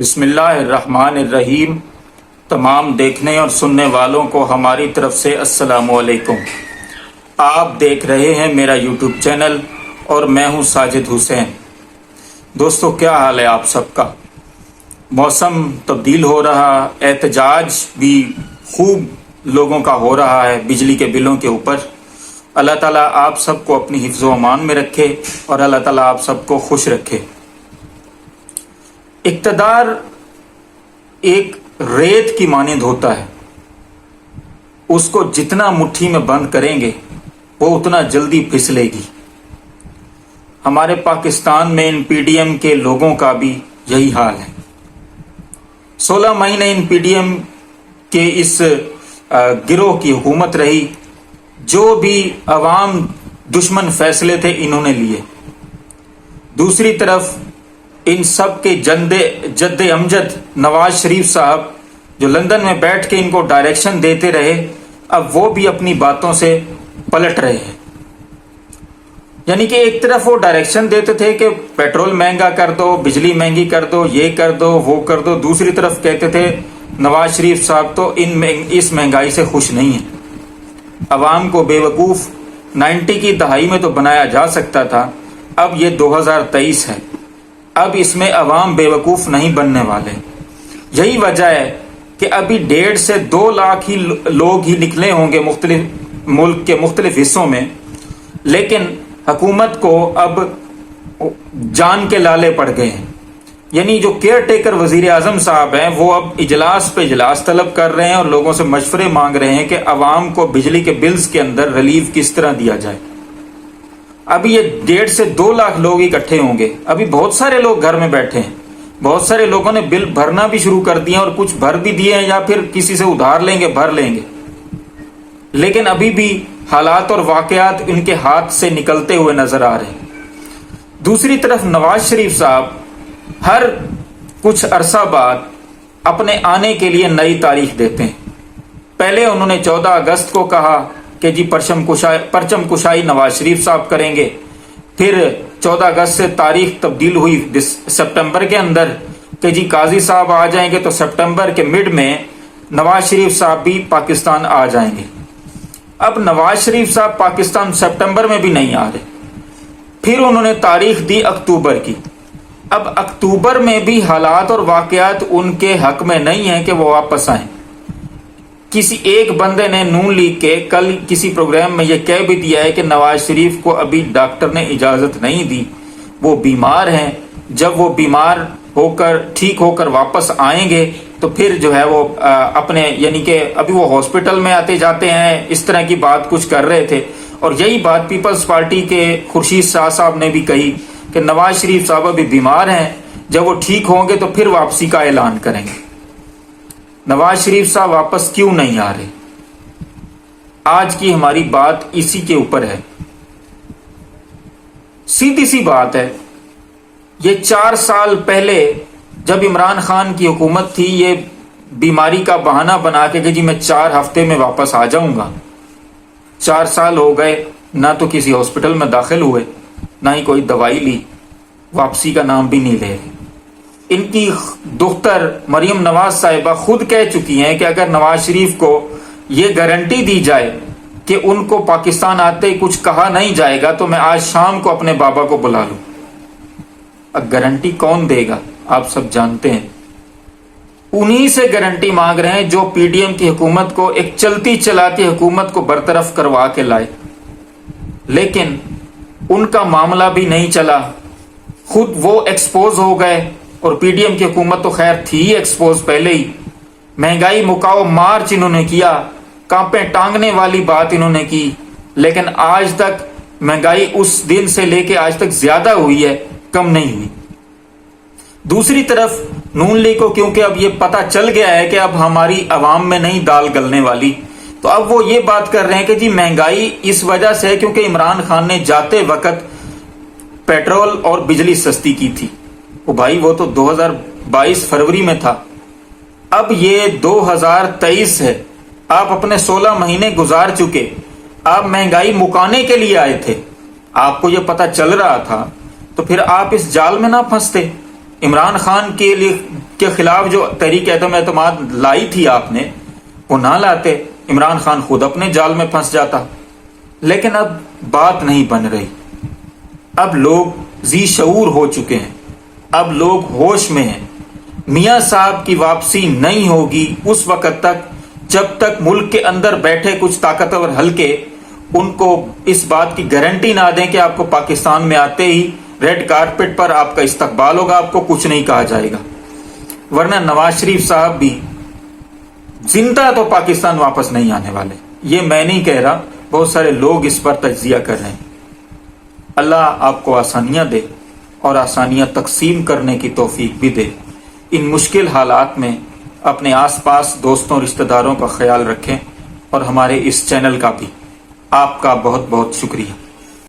بسم اللہ الرحمن الرحیم۔ تمام دیکھنے اور سننے والوں کو ہماری طرف سے السلام علیکم۔ آپ دیکھ رہے ہیں میرا یوٹیوب چینل اور میں ہوں ساجد حسین۔ دوستو، کیا حال ہے آپ سب کا؟ موسم تبدیل ہو رہا، احتجاج بھی خوب لوگوں کا ہو رہا ہے بجلی کے بلوں کے اوپر۔ اللہ تعالیٰ آپ سب کو اپنی حفظ و امان میں رکھے اور اللہ تعالیٰ آپ سب کو خوش رکھے۔ اقتدار ایک ریت کی مانند ہوتا ہے، اس کو جتنا مٹھی میں بند کریں گے وہ اتنا جلدی پھسلے گی۔ ہمارے پاکستان میں ان پی ڈی ایم کے لوگوں کا بھی یہی حال ہے۔ 16 مہینے ان پی ڈی ایم کے اس گروہ کی حکومت رہی، جو بھی عوام دشمن فیصلے تھے انہوں نے لیے۔ دوسری طرف ان سب کے جد امجد نواز شریف صاحب جو لندن میں بیٹھ کے ان کو ڈائریکشن دیتے رہے، اب وہ بھی اپنی باتوں سے پلٹ رہے ہیں۔ یعنی کہ ایک طرف وہ ڈائریکشن دیتے تھے کہ پیٹرول مہنگا کر دو، بجلی مہنگی کر دو، یہ کر دو، وہ کر دو، دوسری طرف کہتے تھے نواز شریف صاحب تو اس مہنگائی سے خوش نہیں ہیں۔ عوام کو بے وقوف 90 کی دہائی میں تو بنایا جا سکتا تھا، اب یہ 2023 ہے، اب اس میں عوام بے وقوف نہیں بننے والے۔ یہی وجہ ہے کہ ابھی 1.5 سے 2 لاکھ ہی لوگ ہی نکلے ہوں گے مختلف ملک کے مختلف حصوں میں، لیکن حکومت کو اب جان کے لالے پڑ گئے ہیں۔ یعنی جو کیئر ٹیکر وزیر اعظم صاحب ہیں وہ اب اجلاس پہ اجلاس طلب کر رہے ہیں اور لوگوں سے مشورے مانگ رہے ہیں کہ عوام کو بجلی کے بلز کے اندر ریلیف کس طرح دیا جائے۔ ابھی یہ 1.5 سے 2 لاکھ لوگ اکٹھے ہوں گے، ابھی بہت سارے لوگ گھر میں بیٹھے ہیں، بہت سارے لوگوں نے بل بھرنا بھی شروع کر دیے اور کچھ بھر بھی دیے ہیں یا پھر کسی سے ادھار لیں گے، بھر لیں گے، لیکن ابھی بھی حالات اور واقعات ان کے ہاتھ سے نکلتے ہوئے نظر آ رہے ہیں۔ دوسری طرف نواز شریف صاحب ہر کچھ عرصہ بعد اپنے آنے کے لیے نئی تاریخ دیتے ہیں۔ پہلے انہوں نے 14 اگست کو کہا کہ جی پرچم کشائی نواز شریف صاحب کریں گے، پھر 14 اگست سے تاریخ تبدیل ہوئی سپٹمبر کے اندر کہ جی قاضی صاحب آ جائیں گے، تو سپٹمبر کے مڈ میں نواز شریف صاحب بھی پاکستان آ جائیں گے۔ اب نواز شریف صاحب پاکستان سپٹمبر میں بھی نہیں آ رہے، پھر انہوں نے تاریخ دی اکتوبر کی۔ اب اکتوبر میں بھی حالات اور واقعات ان کے حق میں نہیں ہیں کہ وہ واپس آئیں۔ کسی ایک بندے نے نون لیگ کے کل کسی پروگرام میں یہ کہہ بھی دیا ہے کہ نواز شریف کو ابھی ڈاکٹر نے اجازت نہیں دی، وہ بیمار ہیں، جب وہ بیمار ہو کر ٹھیک ہو کر واپس آئیں گے تو پھر جو ہے وہ اپنے یعنی کہ ابھی وہ ہاسپٹل میں آتے جاتے ہیں، اس طرح کی بات کچھ کر رہے تھے۔ اور یہی بات پیپلز پارٹی کے خورشید شاہ صاحب نے بھی کہی کہ نواز شریف صاحب ابھی بیمار ہیں، جب وہ ٹھیک ہوں گے تو پھر واپسی کا اعلان کریں گے۔ نواز شریف صاحب واپس کیوں نہیں آ رہے؟ آج کی ہماری بات اسی کے اوپر ہے۔ سیدھی سی بات ہے، یہ 4 سال پہلے جب عمران خان کی حکومت تھی، یہ بیماری کا بہانہ بنا کے کہ جی میں 4 ہفتے میں واپس آ جاؤں گا۔ 4 سال ہو گئے، نہ تو کسی ہاسپٹل میں داخل ہوئے، نہ ہی کوئی دوائی لی، واپسی کا نام بھی نہیں لے رہے۔ ان کی دختر مریم نواز صاحبہ خود کہہ چکی ہیں کہ اگر نواز شریف کو یہ گارنٹی دی جائے کہ ان کو پاکستان آتے ہی کچھ کہا نہیں جائے گا تو میں آج شام کو اپنے بابا کو بلا لوں۔ اب گارنٹی کون دے گا؟ آپ سب جانتے ہیں، انہی سے گارنٹی مانگ رہے ہیں جو پی ڈی ایم کی حکومت کو، ایک چلتی چلاتی حکومت کو برطرف کروا کے لائے، لیکن ان کا معاملہ بھی نہیں چلا، خود وہ ایکسپوز ہو گئے۔ اور پی ڈی ایم کی حکومت تو خیر تھی ہی ایکسپوز پہلے ہی، مہنگائی مکاؤ مارچ انہوں نے کیا، کانپیں ٹانگنے والی بات انہوں نے کی، لیکن آج تک مہنگائی اس دن سے لے کے آج تک زیادہ ہوئی ہے، کم نہیں ہوئی۔ دوسری طرف نون لیگ کو کیونکہ اب یہ پتہ چل گیا ہے کہ اب ہماری عوام میں نہیں دال گلنے والی، تو اب وہ یہ بات کر رہے ہیں کہ جی مہنگائی اس وجہ سے ہے کیونکہ عمران خان نے جاتے وقت پیٹرول اور بجلی سستی کی تھی۔ وہ بھائی وہ تو 2022 فروری میں تھا، اب یہ 2023 ہے، آپ اپنے 16 مہینے گزار چکے، آپ مہنگائی مکانے کے لیے آئے تھے، آپ کو یہ پتہ چل رہا تھا تو پھر آپ اس جال میں نہ پھنستے عمران خان کے خلاف جو تحریک عدم اعتماد لائی تھی آپ نے، وہ نہ لاتے، عمران خان خود اپنے جال میں پھنس جاتا۔ لیکن اب بات نہیں بن رہی، اب لوگ ذی شعور ہو چکے ہیں، اب لوگ ہوش میں ہیں۔ میاں صاحب کی واپسی نہیں ہوگی اس وقت تک جب تک ملک کے اندر بیٹھے کچھ طاقتور حلقے ان کو اس بات کی گارنٹی نہ دیں کہ آپ کو پاکستان میں آتے ہی ریڈ کارپٹ پر آپ کا استقبال ہوگا، آپ کو کچھ نہیں کہا جائے گا۔ ورنہ نواز شریف صاحب بھی زندہ تو پاکستان واپس نہیں آنے والے، یہ میں نہیں کہہ رہا، بہت سارے لوگ اس پر تجزیہ کر رہے ہیں۔ اللہ آپ کو آسانیاں دے اور آسانیاں تقسیم کرنے کی توفیق بھی دے۔ ان مشکل حالات میں اپنے آس پاس دوستوں رشتہ داروں کا خیال رکھیں، اور ہمارے اس چینل کا بھی آپ کا بہت بہت شکریہ۔